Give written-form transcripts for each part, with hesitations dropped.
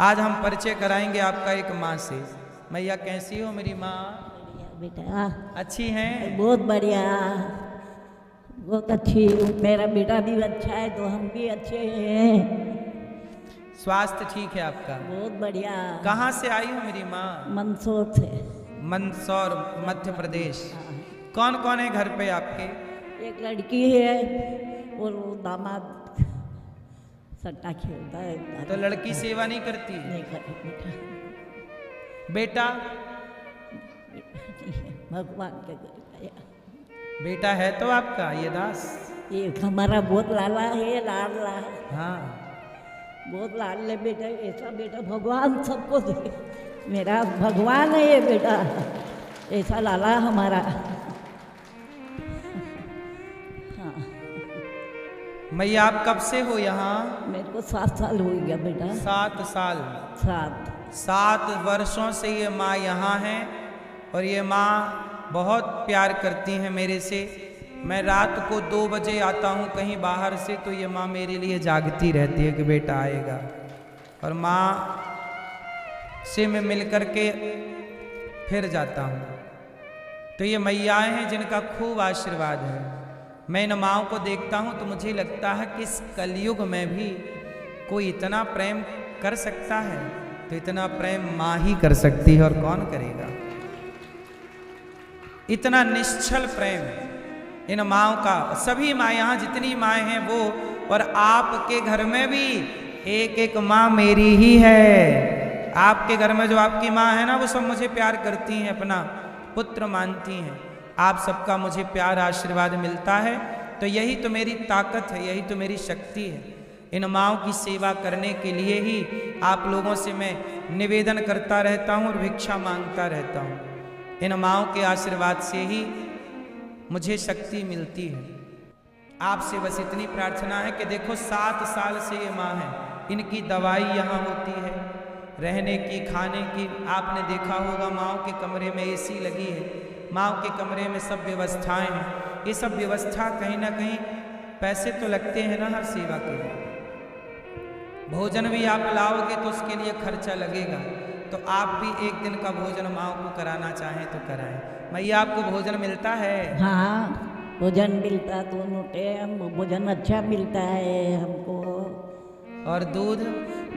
आज हम परिचय कराएंगे आपका एक माँ से। मैया कैसी हो मेरी माँ? बेटा अच्छी हैं? बहुत बढ़िया, बहुत अच्छी हूँ। मेरा बेटा भी अच्छा है तो हम भी अच्छे हैं। स्वास्थ्य ठीक है आपका? बहुत बढ़िया। कहाँ से आई हो मेरी माँ? मंदसौर से। मंदसौर मध्य प्रदेश। कौन कौन है घर पे आपके? एक लड़की है और वो दामाद सट्टा खेलता है। तो लड़की सेवा नहीं करती? नहीं करती बेटा? भगवान के दया। बेटा है तो आपका ये दास? ये हमारा बहुत लाला है, लाडला। हाँ, बहुत लाडले बेटा। ऐसा बेटा भगवान सबको दे। मेरा भगवान है ये बेटा, ऐसा लाला हमारा। हाँ। मैया आप कब से हो यहाँ? मेरे को 7 साल हो गया बेटा। 7 साल? 7 वर्षों से ये माँ यहाँ हैं और ये माँ बहुत प्यार करती हैं मेरे से। मैं रात को 2 बजे आता हूँ कहीं बाहर से तो ये माँ मेरे लिए जागती रहती है कि बेटा आएगा, और माँ से मैं मिल कर के फिर जाता हूँ। तो ये मैयाएँ हैं जिनका खूब आशीर्वाद है। मैं इन माँओं को देखता हूँ तो मुझे लगता है कि इस कलयुग में भी कोई इतना प्रेम कर सकता है तो इतना प्रेम माँ ही कर सकती है, और कौन करेगा। इतना निश्चल प्रेम इन माँओं का। सभी माँ यहाँ जितनी माँ हैं वो, और आपके घर में भी एक एक माँ मेरी ही है। आपके घर में जो आपकी माँ है ना वो सब मुझे प्यार करती हैं, अपना पुत्र मानती हैं। आप सबका मुझे प्यार आशीर्वाद मिलता है तो यही तो मेरी ताकत है, यही तो मेरी शक्ति है। इन माँओं की सेवा करने के लिए ही आप लोगों से मैं निवेदन करता रहता हूँ और भिक्षा मांगता रहता हूँ। इन माँओं के आशीर्वाद से ही मुझे शक्ति मिलती है। आपसे बस इतनी प्रार्थना है कि देखो 7 साल से ये माँ है, इनकी दवाई यहाँ होती है, रहने की, खाने की। आपने देखा होगा माँओं के कमरे में एसी लगी है, माँओं के कमरे में सब व्यवस्थाएं हैं। ये सब व्यवस्था कहीं ना कहीं पैसे तो लगते हैं ना हर सेवा के लिए। भोजन भी आप लाओगे तो उसके लिए खर्चा लगेगा। तो आप भी एक दिन का भोजन माँओं को कराना चाहें तो कराएं। मैया आपको भोजन मिलता है? हाँ, भोजन मिलता, दोनों टाइम भोजन अच्छा मिलता है हमको। और दूध?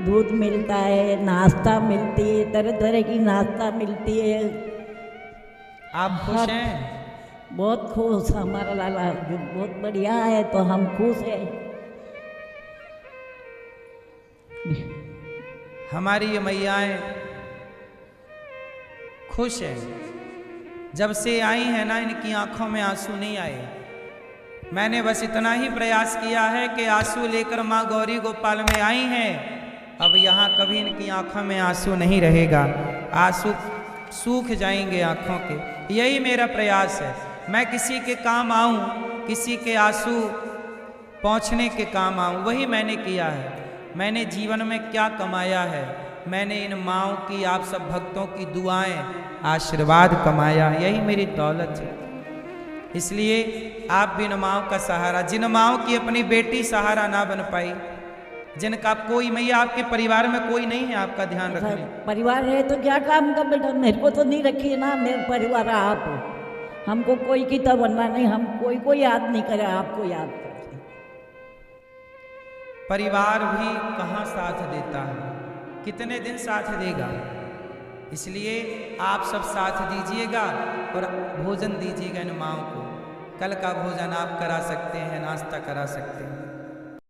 दूध मिलता है, नाश्ता मिलती है, तरह तरह की नाश्ता मिलती है। आप खुश हैं? बहुत खुश। हमारा लाला बहुत बढ़िया है तो हम खुश हैं। हमारी ये मैयाएं खुश हैं। जब से आई हैं ना इनकी आंखों में आंसू नहीं आए। मैंने बस इतना ही प्रयास किया है कि आंसू लेकर माँ गौरी गोपाल में आई हैं, अब यहाँ कभी इनकी आंखों में आंसू नहीं रहेगा। आंसू सूख जाएंगे आंखों के। यही मेरा प्रयास है। मैं किसी के काम आऊँ, किसी के आंसू पहुँचने के काम आऊँ, वही मैंने किया है। मैंने जीवन में क्या कमाया है? मैंने इन माँओं की, आप सब भक्तों की दुआएं, आशीर्वाद कमाया, यही मेरी दौलत है। इसलिए आप भी इन माँओं का सहारा, जिन माँओं की अपनी बेटी सहारा ना बन पाई, जिनका कोई, मैया आपके परिवार में कोई नहीं है आपका ध्यान रखने? परिवार है तो क्या काम का बेटा, मेरे को तो नहीं रखी ना। मेरे परिवार आप हो, हमको कोई की तमन्ना नहीं, हम कोई याद नहीं करे, आपको याद करते। परिवार भी कहाँ साथ देता है, कितने दिन साथ देगा। इसलिए आप सब साथ दीजिएगा और भोजन दीजिएगा इन माँओं को। कल का भोजन आप करा सकते हैं, नाश्ता करा सकते हैं।